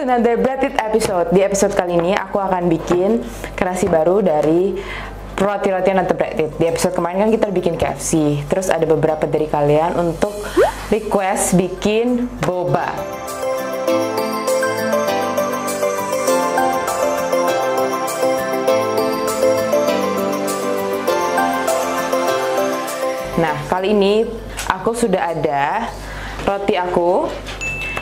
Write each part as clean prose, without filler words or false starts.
to another Bread It episode. Di episode kali ini aku akan bikin kreasi baru dari roti-rotian atau Bread It. Di episode kemarin kan kita bikin KFC. Terus ada beberapa dari kalian untuk request bikin boba. Nah, kali ini aku sudah ada roti aku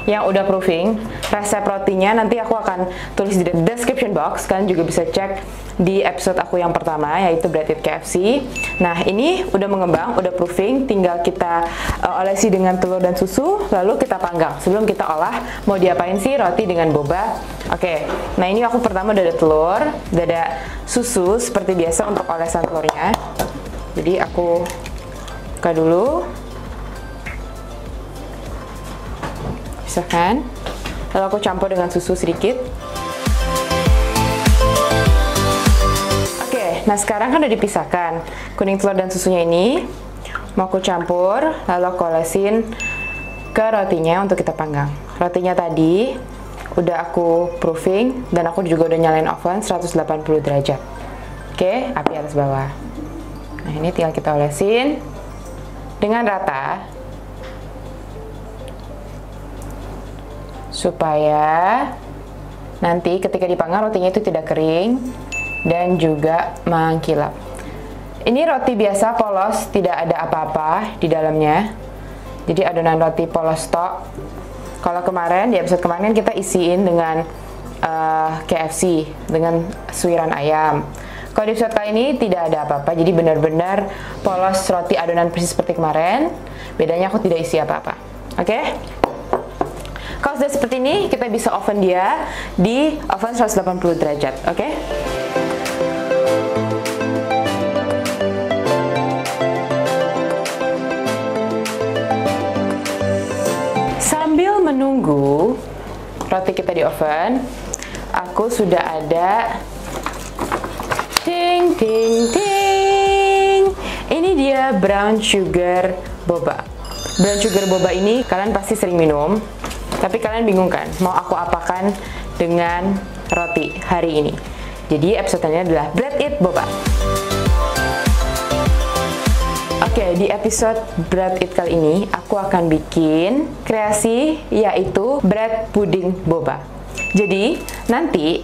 yang udah proofing. Resep rotinya nanti aku akan tulis di description box. Kalian juga bisa cek di episode aku yang pertama, yaitu Bread It KFC. Nah, ini udah mengembang, udah proofing. Tinggal kita olesi dengan telur dan susu, lalu kita panggang. Sebelum kita olah, mau diapain sih roti dengan boba? Oke, nah ini aku pertama udah ada telur, udah ada susu seperti biasa untuk olesan telurnya. Jadi aku buka dulu, pisahkan, lalu aku campur dengan susu sedikit. Oke, nah sekarang kan udah dipisahkan kuning telur dan susunya ini. Mau aku campur, lalu aku olesin ke rotinya untuk kita panggang. Rotinya tadi udah aku proofing dan aku juga udah nyalain oven 180 derajat. Oke, api atas bawah. Nah, ini tinggal kita olesin dengan rata supaya nanti ketika dipanggang rotinya itu tidak kering dan juga mengkilap. Ini roti biasa polos, tidak ada apa-apa di dalamnya. Jadi adonan roti polos tok. Kalau kemarin di episode kemarin kita isiin dengan KFC dengan suiran ayam. Kalau di episode kali ini tidak ada apa-apa, jadi benar-benar polos roti adonan persis seperti kemarin. Bedanya aku tidak isi apa-apa. Oke? Kalau sudah seperti ini, kita bisa oven dia di oven 180 derajat. Oke? Sambil menunggu roti kita di oven, aku sudah ada ting ting ting. Ini dia brown sugar boba. Brown sugar boba ini kalian pasti sering minum, tapi kalian bingung kan mau aku apakan dengan roti hari ini. Jadi episodenya adalah Bread It boba. Oke, di episode Bread It kali ini aku akan bikin kreasi yaitu bread pudding boba. Jadi nanti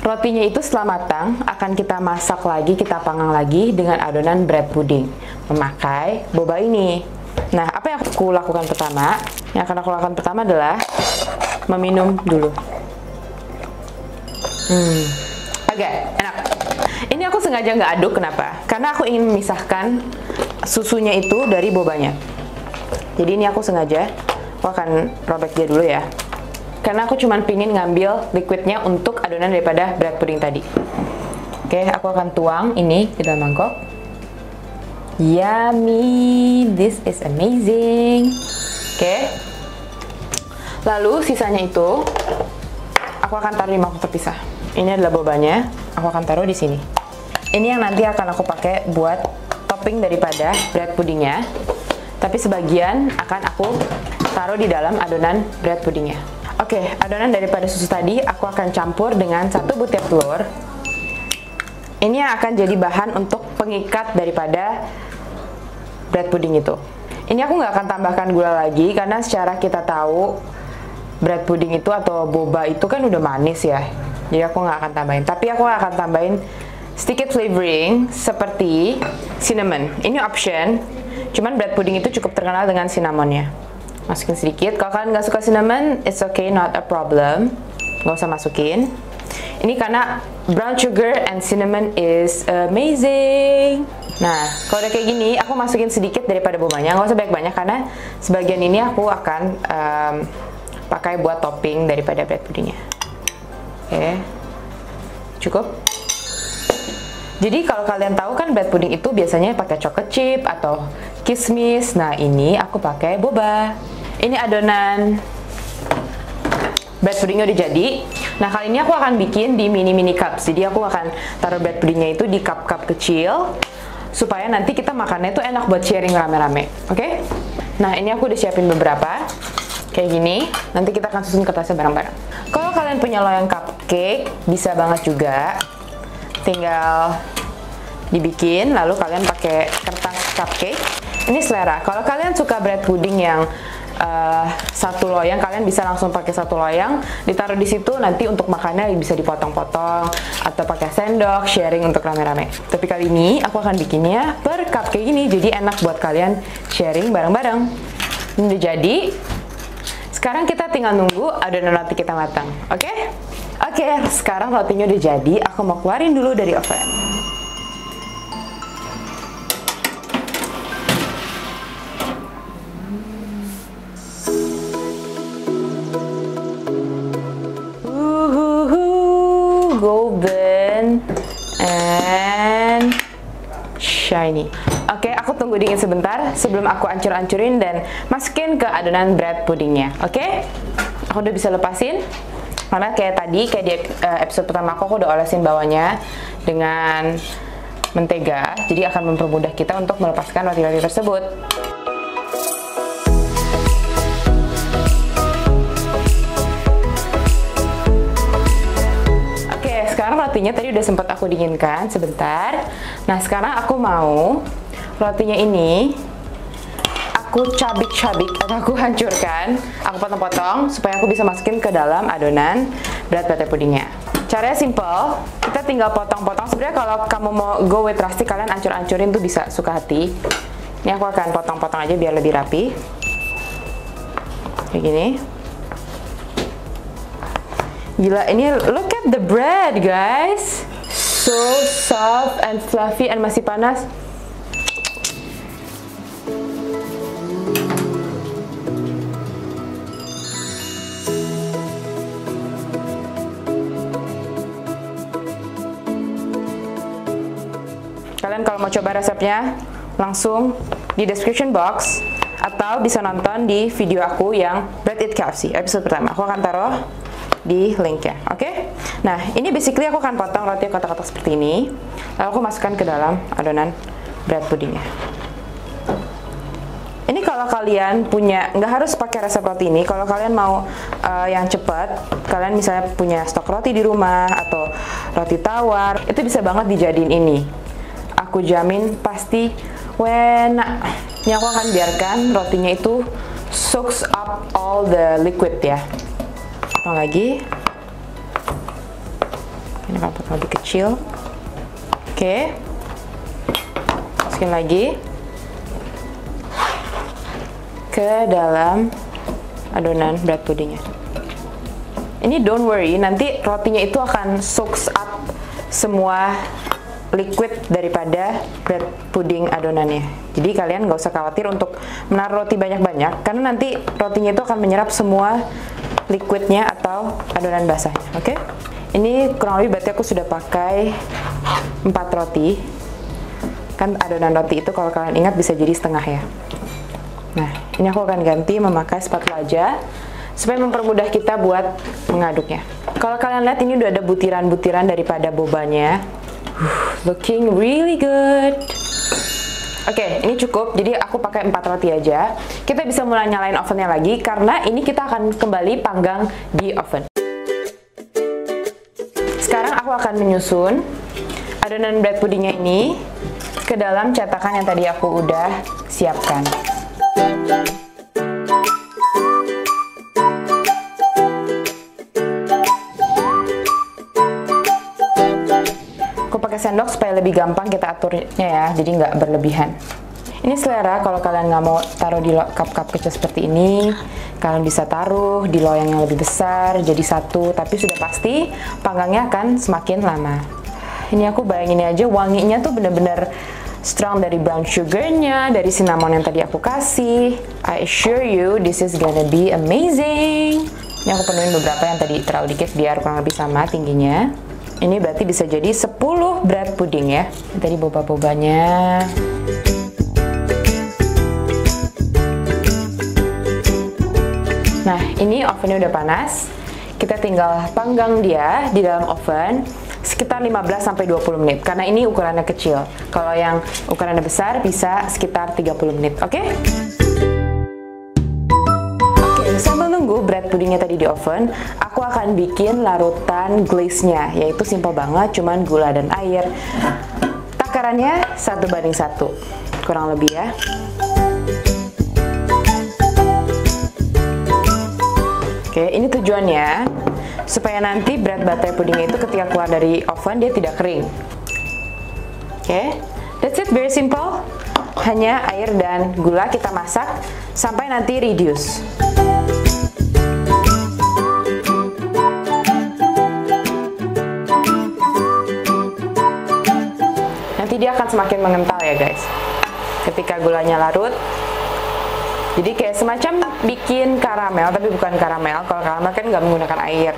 rotinya itu setelah matang akan kita masak lagi, kita panggang lagi dengan adonan bread pudding memakai boba ini. Nah, apa yang aku lakukan pertama? Yang akan aku lakukan pertama adalah meminum dulu. Agak enak. Ini aku sengaja nggak aduk, kenapa? Karena aku ingin memisahkan susunya itu dari bobanya. Jadi ini aku sengaja, aku akan robek dia dulu ya. Karena aku cuma pingin ngambil liquidnya untuk adonan daripada bread pudding tadi. Oke, aku akan tuang ini ke dalam mangkok. Yummy, this is amazing. Oke. Lalu sisanya itu aku akan taruh di mangkok terpisah. Ini adalah bobanya, aku akan taruh di sini. Ini yang nanti akan aku pakai buat topping daripada bread puddingnya. Tapi sebagian akan aku taruh di dalam adonan bread puddingnya. Oke, adonan daripada susu tadi aku akan campur dengan 1 butir telur. Ini yang akan jadi bahan untuk pengikat daripada bread pudding itu. Ini aku nggak akan tambahkan gula lagi karena secara kita tahu bread pudding itu atau boba itu kan udah manis ya. Jadi aku nggak akan tambahin. Tapi aku akan tambahin sedikit flavoring seperti cinnamon. Ini option. Cuman bread pudding itu cukup terkenal dengan cinnamonnya. Masukin sedikit. Kalau kalian nggak suka cinnamon, it's okay, not a problem. Nggak usah masukin. Ini karena brown sugar and cinnamon is amazing. Nah, kalau udah kayak gini, aku masukin sedikit daripada bobanya. Nggak usah banyak-banyak karena sebagian ini aku akan pakai buat topping daripada bread puddingnya. Oke, cukup. Jadi kalau kalian tahu kan bread pudding itu biasanya pakai chocolate chip atau kismis. Nah, ini aku pakai boba. Ini adonan bread puddingnya udah jadi. Nah, kali ini aku akan bikin di mini cups. Jadi aku akan taruh bread puddingnya itu di cup-cup kecil supaya nanti kita makannya itu enak buat sharing rame-rame. Oke? Nah, ini aku udah siapin beberapa. kayak gini. Nanti kita akan susun kertasnya bareng-bareng. Kalau kalian punya loyang cupcake, bisa banget juga. Tinggal dibikin, lalu kalian pakai kertas cupcake. Ini selera. Kalau kalian suka bread pudding yang satu loyang, kalian bisa langsung pakai satu loyang, ditaruh di situ, nanti untuk makannya bisa dipotong-potong atau pakai sendok, sharing untuk rame-rame. Tapi kali ini aku akan bikinnya per cupcake ini, jadi enak buat kalian sharing bareng-bareng. Ini udah jadi. Sekarang kita tinggal nunggu adonan roti kita matang, oke? Oke, sekarang rotinya udah jadi, aku mau keluarin dulu dari oven. Golden and shiny. Oke, aku tunggu dingin sebentar sebelum aku ancur-ancurin dan masukin ke adonan bread puddingnya. Oke, aku udah bisa lepasin karena kayak tadi, kayak di episode pertama aku udah olesin bawahnya dengan mentega, jadi akan mempermudah kita untuk melepaskan roti-roti tersebut. Sekarang rotinya tadi udah sempat aku dinginkan sebentar. Nah, sekarang aku mau rotinya ini aku cabik-cabik atau aku hancurkan, aku potong-potong supaya aku bisa masukin ke dalam adonan bread puddingnya. Caranya simple, kita tinggal potong-potong. Sebenarnya kalau kamu mau go with rustic, kalian ancur-ancurin tuh bisa, suka hati. Ini aku akan potong-potong aja biar lebih rapi. Kayak gini. Gila, ini look at the bread, guys. So soft and fluffy and masih panas. Kalian kalau mau coba resepnya, langsung di description box atau bisa nonton di video aku yang Bread It KFC episode pertama. Aku akan taruh di linknya, oke? Nah, ini basically aku akan potong roti kotak-kotak seperti ini, lalu aku masukkan ke dalam adonan bread puddingnya. Ini kalau kalian punya, nggak harus pakai resep roti ini. Kalau kalian mau yang cepat, kalian misalnya punya stok roti di rumah atau roti tawar, itu bisa banget dijadiin ini. Aku jamin pasti enak. Ini aku akan biarkan rotinya itu soaks up all the liquid ya. Potong lagi. Ini akan potong lebih kecil. Oke. Masukin lagi ke dalam adonan bread puddingnya. Ini don't worry, nanti rotinya itu akan soaks up semua liquid daripada bread pudding adonannya. Jadi kalian nggak usah khawatir untuk menaruh roti banyak-banyak, karena nanti rotinya itu akan menyerap semua liquidnya atau adonan basahnya. Oke? Ini kurang lebih berarti aku sudah pakai 4 roti. Kan adonan roti itu kalau kalian ingat bisa jadi setengah ya. Nah, ini aku akan ganti memakai spatula aja supaya mempermudah kita buat mengaduknya. Kalau kalian lihat ini udah ada butiran-butiran daripada bobanya. Looking really good. Oke, ini cukup. Jadi aku pakai 4 roti aja. Kita bisa mulai nyalain ovennya lagi karena ini kita akan kembali panggang di oven. Sekarang aku akan menyusun adonan bread puddingnya ini ke dalam cetakan yang tadi aku udah siapkan. Aku pakai sendok supaya lebih gampang kita aturnya ya, jadi nggak berlebihan. Ini selera, kalau kalian nggak mau taruh di cup-cup kecil seperti ini, kalian bisa taruh di loyang yang lebih besar, jadi satu, tapi sudah pasti panggangnya akan semakin lama. Ini aku bayangin aja, wanginya tuh bener-bener strong dari brown sugarnya, dari cinnamon yang tadi aku kasih. I assure you, this is gonna be amazing. Ini aku penuhin beberapa yang tadi terlalu dikit biar kurang lebih sama tingginya. Ini berarti bisa jadi 10 bread pudding ya. Tadi boba-bobanya. Nah, ini ovennya udah panas. Kita tinggal panggang dia di dalam oven sekitar 15-20 menit. Karena ini ukurannya kecil. Kalau yang ukurannya besar bisa sekitar 30 menit. Oke? Oke, sambil pudingnya tadi di oven, aku akan bikin larutan glaze-nya, yaitu simple banget, cuman gula dan air. Takarannya 1:1, kurang lebih ya. Oke, ini tujuannya supaya nanti bread butter pudingnya itu ketika keluar dari oven dia tidak kering. Oke, that's it, very simple. Hanya air dan gula kita masak sampai nanti reduce. Nanti dia akan semakin mengental ya guys, ketika gulanya larut. Jadi kayak semacam bikin karamel, tapi bukan karamel. Kalau karamel kan nggak menggunakan air.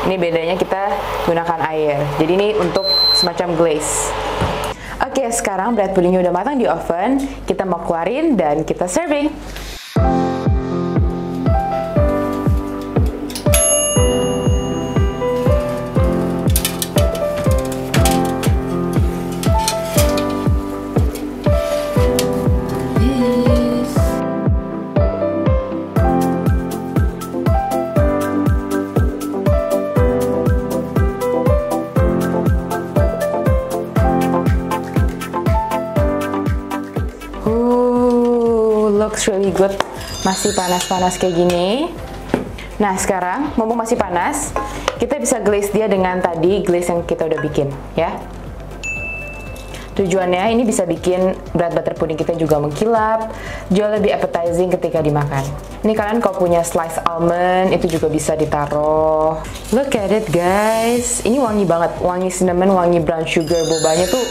Ini bedanya kita gunakan air. Jadi ini untuk semacam glaze. Oke, sekarang bread pudingnya udah matang di oven. Kita mau keluarin dan kita serving. Looks really good, masih panas-panas kayak gini. Nah sekarang mumpung masih panas, kita bisa glaze dia dengan tadi glaze yang kita udah bikin ya. Tujuannya ini bisa bikin bread butter pudding kita juga mengkilap, jauh lebih appetizing ketika dimakan. Ini kalian kalau punya slice almond itu juga bisa ditaruh. Look at it guys, ini wangi banget, wangi cinnamon, wangi brown sugar, bobanya tuh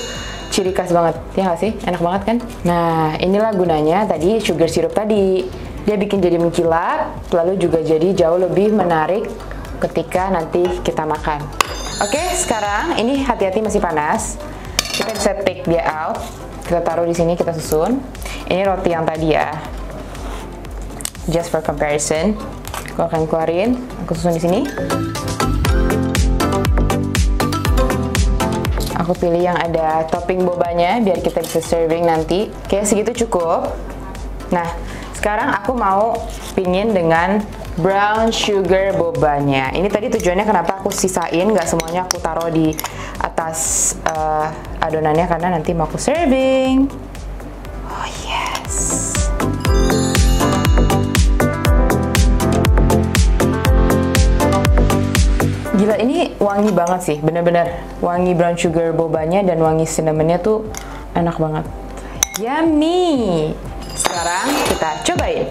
ciri khas banget, ya nggak sih? Enak banget kan? Nah, inilah gunanya tadi sugar syrup tadi. Dia bikin jadi mengkilap, lalu juga jadi jauh lebih menarik ketika nanti kita makan. Oke, sekarang ini hati-hati masih panas. Kita bisa take dia out. Kita taruh di sini, kita susun. Ini roti yang tadi ya. Just for comparison. Aku akan keluarin, aku susun di sini. Aku pilih yang ada topping bobanya biar kita bisa serving nanti. Kayak segitu cukup. Nah, sekarang aku mau pingin dengan brown sugar bobanya. Ini tadi tujuannya kenapa aku sisain, nggak semuanya aku taruh di atas adonannya karena nanti mau aku serving. Oh yes. Gila, ini wangi banget sih, bener-bener wangi brown sugar bobanya dan wangi cinnamonnya tuh enak banget. Yummy! Sekarang kita cobain.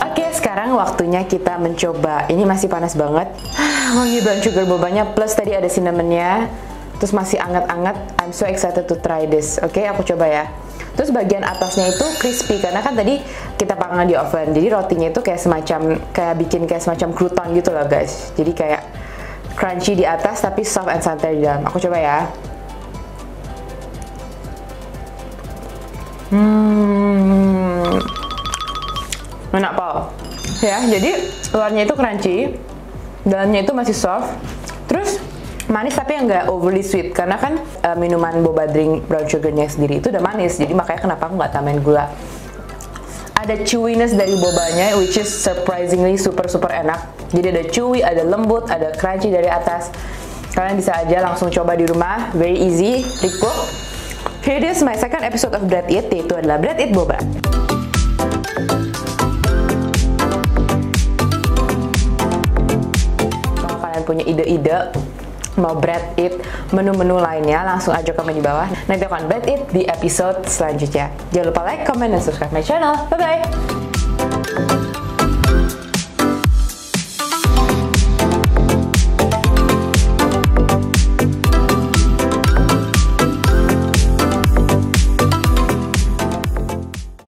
Oke, sekarang waktunya kita mencoba. Ini masih panas banget. Wangi brown sugar bobanya plus tadi ada cinnamonnya. Terus masih anget-anget, I'm so excited to try this. Oke, aku coba ya. Terus bagian atasnya itu crispy karena kan tadi kita panggang di oven. Jadi rotinya itu kayak semacam bikin semacam crouton gitu loh guys. Jadi kayak crunchy di atas tapi soft and santai di dalam. Aku coba ya. Enak pol. Ya, jadi luarnya itu crunchy, dalamnya itu masih soft. Terus manis tapi yang nggak overly sweet karena kan minuman boba drink brown sugarnya sendiri itu udah manis, jadi makanya kenapa aku nggak tambahin gula. Ada chewiness dari bobanya which is surprisingly super enak. Jadi ada chewy, ada lembut, ada crunchy dari atas. Kalian bisa aja langsung coba di rumah, very easy, quick cook. Here it is my second episode of Bread It, yaitu adalah Bread It Boba. Kalau kalian punya ide-ide mau Bread It, menu-menu lainnya, langsung aja komen di bawah. Nanti akan Bread It di episode selanjutnya. Jangan lupa like, comment, dan subscribe my channel. Bye-bye!